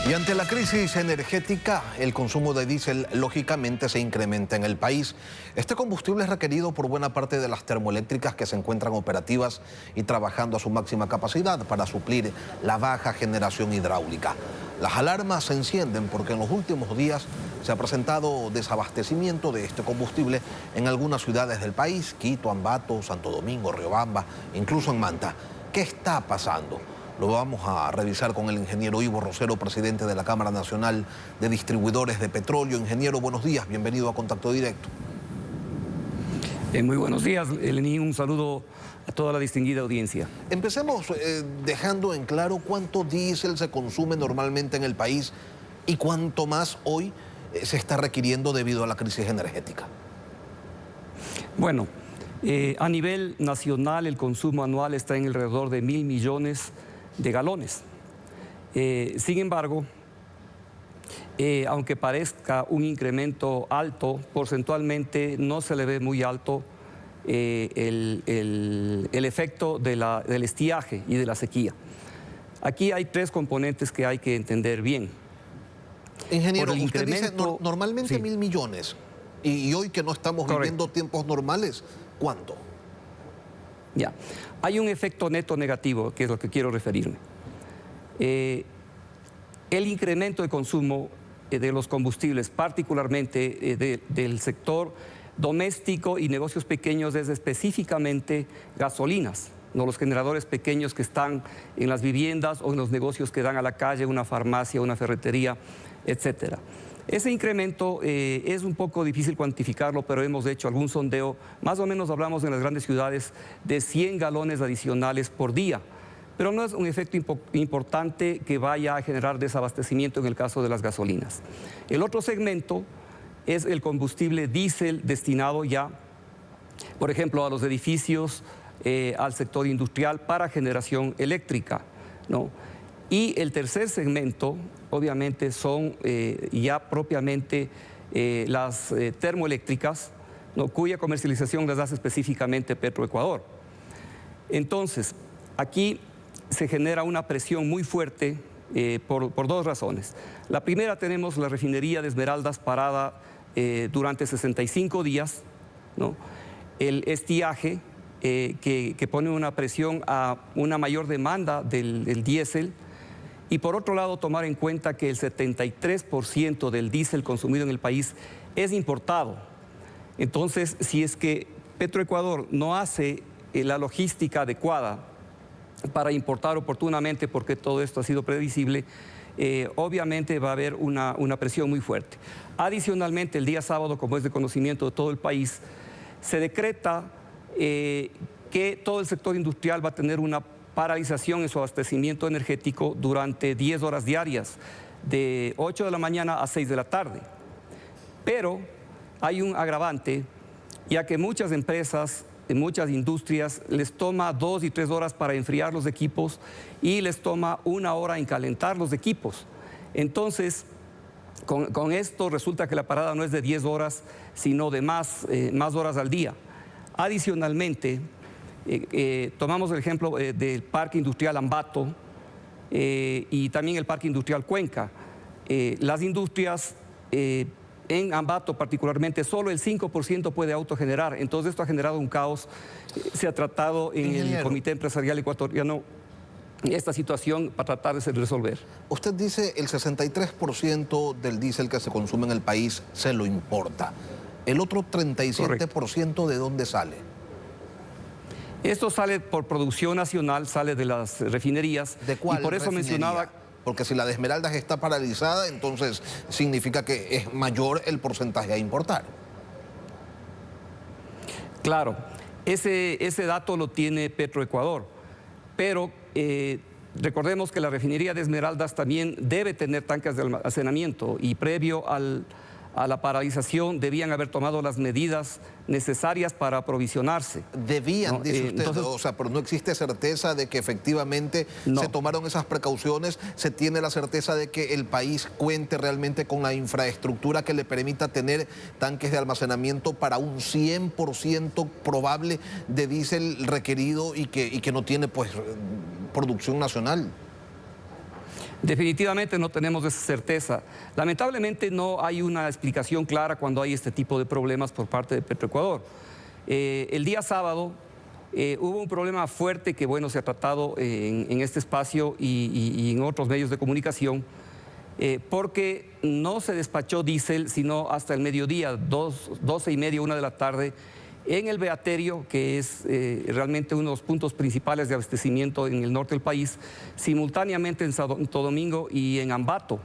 Y ante la crisis energética, el consumo de diésel lógicamente se incrementa en el país. Este combustible es requerido por buena parte de las termoeléctricas que se encuentran operativas y trabajando a su máxima capacidad para suplir la baja generación hidráulica. Las alarmas se encienden porque en los últimos días se ha presentado desabastecimiento de este combustible en algunas ciudades del país: Quito, Ambato, Santo Domingo, Riobamba, incluso en Manta. ¿Qué está pasando? Lo vamos a revisar con el ingeniero Ivo Rosero, presidente de la Cámara Nacional de Distribuidores de Petróleo. Ingeniero, buenos días, bienvenido a Contacto Directo. Muy buenos días, Lenín, un saludo a toda la distinguida audiencia. Empecemos dejando en claro cuánto diésel se consume normalmente en el país y cuánto más hoy se está requiriendo debido a la crisis energética. Bueno, a nivel nacional el consumo anual está en alrededor de 1.000 millones de galones. Sin embargo, aunque parezca un incremento alto, porcentualmente no se le ve muy alto el efecto del estiaje y de la sequía. Aquí hay tres componentes que hay que entender bien. Ingeniero, usted dice normalmente sí. 1.000 millones y hoy que no estamos Correcto. viviendo tiempos normales, ¿cuánto? Ya, hay un efecto neto negativo, que es lo que quiero referirme. El incremento de consumo de los combustibles, particularmente del sector doméstico y negocios pequeños, es específicamente gasolinas, no los generadores pequeños que están en las viviendas o en los negocios que dan a la calle, una farmacia, una ferretería, etcétera. Ese incremento es un poco difícil cuantificarlo, pero hemos hecho algún sondeo. Más o menos hablamos en las grandes ciudades de 100 galones adicionales por día. Pero no es un efecto importante que vaya a generar desabastecimiento en el caso de las gasolinas. El otro segmento es el combustible diésel destinado ya, por ejemplo, a los edificios, al sector industrial para generación eléctrica, ¿no? Y el tercer segmento, obviamente, son ya propiamente las termoeléctricas, ¿no?, cuya comercialización las hace específicamente Petroecuador. Entonces, aquí se genera una presión muy fuerte por dos razones. La primera, tenemos la refinería de Esmeraldas parada durante 65 días, ¿no? El estiaje que pone una presión a una mayor demanda del diésel. Y por otro lado, tomar en cuenta que el 73% del diésel consumido en el país es importado. Entonces, si es que Petroecuador no hace la logística adecuada para importar oportunamente, porque todo esto ha sido previsible, obviamente va a haber una presión muy fuerte. Adicionalmente, el día sábado, como es de conocimiento de todo el país, se decreta que todo el sector industrial va a tener una paralización en su abastecimiento energético durante 10 horas diarias, de 8 de la mañana a 6 de la tarde. Pero hay un agravante, ya que muchas empresas, muchas industrias, les toma 2 y 3 horas para enfriar los equipos y les toma 1 hora en calentar los equipos. Entonces, con esto resulta que la parada no es de 10 horas, sino de más horas al día. Adicionalmente, tomamos el ejemplo del Parque Industrial Ambato y también el Parque Industrial Cuenca. Las industrias en Ambato particularmente, solo el 5% puede autogenerar. Entonces esto ha generado un caos. Se ha tratado en el Comité Empresarial Ecuatoriano esta situación para tratar de resolver. Usted dice el 63% del diésel que se consume en el país se lo importa. ¿El otro 37% Correcto. de dónde sale? Esto sale por producción nacional, sale de las refinerías. ¿De cuál y por eso refinería? mencionaba... Porque si la de Esmeraldas está paralizada, entonces significa que es mayor el porcentaje a importar. Claro, ese dato lo tiene Petroecuador, pero recordemos que la refinería de Esmeraldas también debe tener tanques de almacenamiento y previo a la paralización debían haber tomado las medidas necesarias para aprovisionarse. Debían, ¿no? dice usted, entonces, o sea, pero no existe certeza de que efectivamente se tomaron esas precauciones, se tiene la certeza de que el país cuente realmente con la infraestructura que le permita tener tanques de almacenamiento para un 100% probable de diésel requerido y que no tiene pues producción nacional. Definitivamente no tenemos esa certeza. Lamentablemente no hay una explicación clara cuando hay este tipo de problemas por parte de Petroecuador. El día sábado hubo un problema fuerte que, bueno, se ha tratado en este espacio y en otros medios de comunicación, porque no se despachó diésel sino hasta el mediodía, 12:30, 1 de la tarde, en el Beaterio, que es realmente uno de los puntos principales de abastecimiento en el norte del país, simultáneamente en Santo Domingo y en Ambato.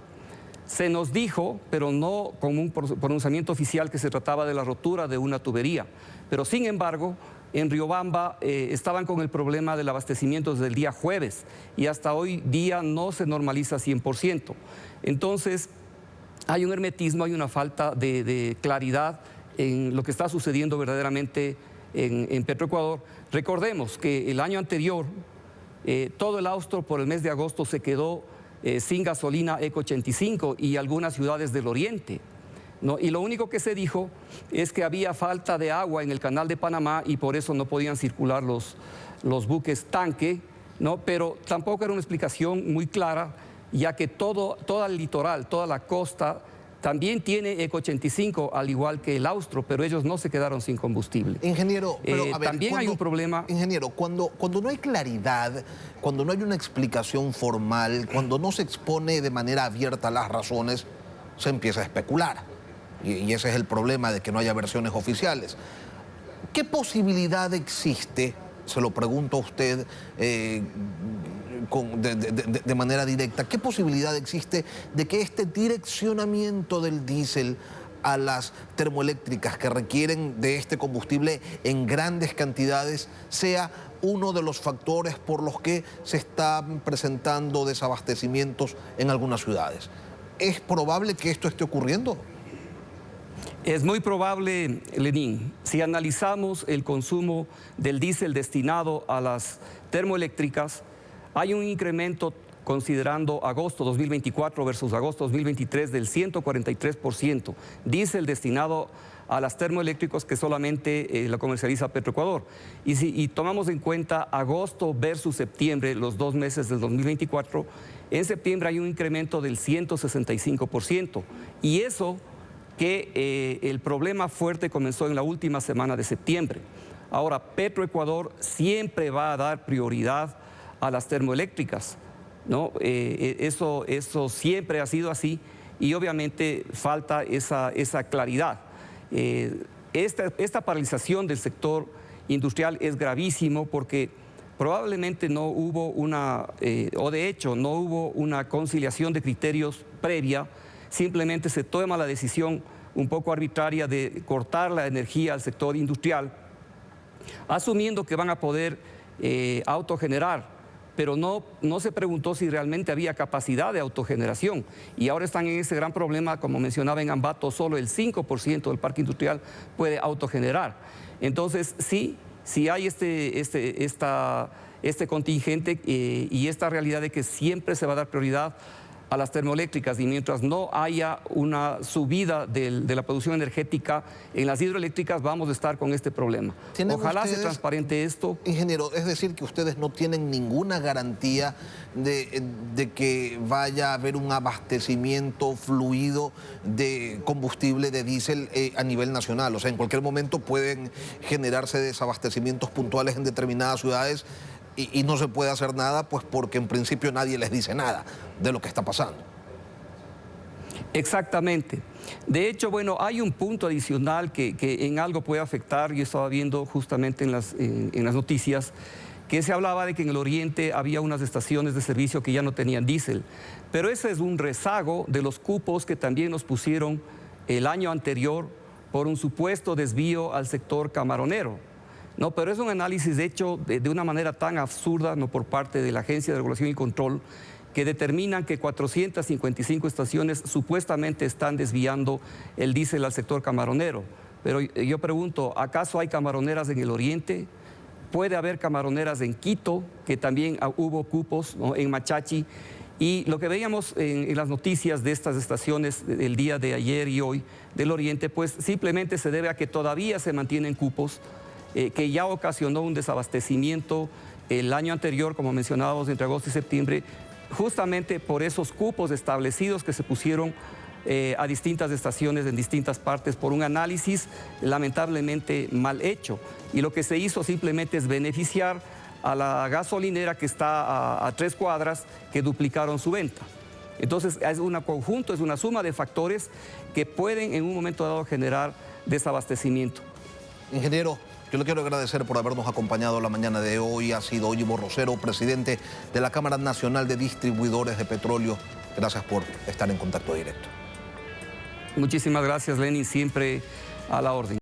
Se nos dijo, pero no con un pronunciamiento oficial, que se trataba de la rotura de una tubería. Pero sin embargo, en Riobamba estaban con el problema del abastecimiento desde el día jueves y hasta hoy día no se normaliza 100%. Entonces, hay un hermetismo, hay una falta de claridad en lo que está sucediendo verdaderamente en Petroecuador. Recordemos que el año anterior, todo el austro por el mes de agosto se quedó sin gasolina Eco 85 y algunas ciudades del oriente, ¿no? Y lo único que se dijo es que había falta de agua en el canal de Panamá y por eso no podían circular los buques tanque, ¿no? Pero tampoco era una explicación muy clara, ya que todo el litoral, toda la costa, también tiene Eco 85, al igual que el austro, pero ellos no se quedaron sin combustible. Ingeniero, pero a ver, también hay un problema. Ingeniero, cuando no hay claridad, cuando no hay una explicación formal, cuando no se expone de manera abierta las razones, se empieza a especular. Y ese es el problema de que no haya versiones oficiales. ¿Qué posibilidad existe, se lo pregunto a usted de manera directa, qué posibilidad existe de que este direccionamiento del diésel a las termoeléctricas que requieren de este combustible en grandes cantidades sea uno de los factores por los que se están presentando desabastecimientos en algunas ciudades? ¿Es probable que esto esté ocurriendo? Es muy probable, Lenín. Si analizamos el consumo del diésel destinado a las termoeléctricas, hay un incremento, considerando agosto 2024 versus agosto 2023, del 143%. Diésel destinado a las termoeléctricos que solamente la comercializa Petroecuador. Y si tomamos en cuenta agosto versus septiembre, los 2 meses del 2024, en septiembre hay un incremento del 165%. Y eso que el problema fuerte comenzó en la última semana de septiembre. Ahora, Petroecuador siempre va a dar prioridad a las termoeléctricas, ¿no? Eso siempre ha sido así y obviamente falta esa claridad. Esta paralización del sector industrial es gravísimo porque probablemente no hubo o de hecho no hubo una conciliación de criterios previa. Simplemente se toma la decisión un poco arbitraria de cortar la energía al sector industrial, asumiendo que van a poder autogenerar, pero no se preguntó si realmente había capacidad de autogeneración. Y ahora están en ese gran problema, como mencionaba en Ambato, solo el 5% del parque industrial puede autogenerar. Entonces, sí hay este contingente y esta realidad de que siempre se va a dar prioridad a las termoeléctricas, y mientras no haya una subida de la producción energética en las hidroeléctricas, vamos a estar con este problema. Ojalá se transparente esto. Ingeniero, es decir, que ustedes no tienen ninguna garantía de que vaya a haber un abastecimiento fluido de combustible de diésel a nivel nacional. O sea, en cualquier momento pueden generarse desabastecimientos puntuales en determinadas ciudades y no se puede hacer nada, pues porque en principio nadie les dice nada de lo que está pasando. Exactamente. De hecho, bueno, hay un punto adicional que en algo puede afectar. Yo estaba viendo justamente en las noticias que se hablaba de que en el oriente había unas estaciones de servicio que ya no tenían diésel. Pero ese es un rezago de los cupos que también nos pusieron el año anterior por un supuesto desvío al sector camaronero. No, pero es un análisis hecho de una manera tan absurda, no, por parte de la Agencia de Regulación y Control, que determinan que 455 estaciones supuestamente están desviando el diésel al sector camaronero. Pero yo pregunto, ¿acaso hay camaroneras en el oriente? Puede haber camaroneras en Quito, que también hubo cupos, ¿no?, en Machachi. Y lo que veíamos en las noticias de estas estaciones el día de ayer y hoy del oriente, pues simplemente se debe a que todavía se mantienen cupos, que ya ocasionó un desabastecimiento el año anterior, como mencionábamos, entre agosto y septiembre, justamente por esos cupos establecidos que se pusieron a distintas estaciones en distintas partes por un análisis lamentablemente mal hecho. Y lo que se hizo simplemente es beneficiar a la gasolinera que está a 3 cuadras, que duplicaron su venta. Entonces es un conjunto, es una suma de factores que pueden en un momento dado generar desabastecimiento. Ingeniero, yo le quiero agradecer por habernos acompañado la mañana de hoy. Ha sido Óyimo Rosero, presidente de la Cámara Nacional de Distribuidores de Petróleo. Gracias por estar en contacto directo. Muchísimas gracias, Lenin, siempre a la orden.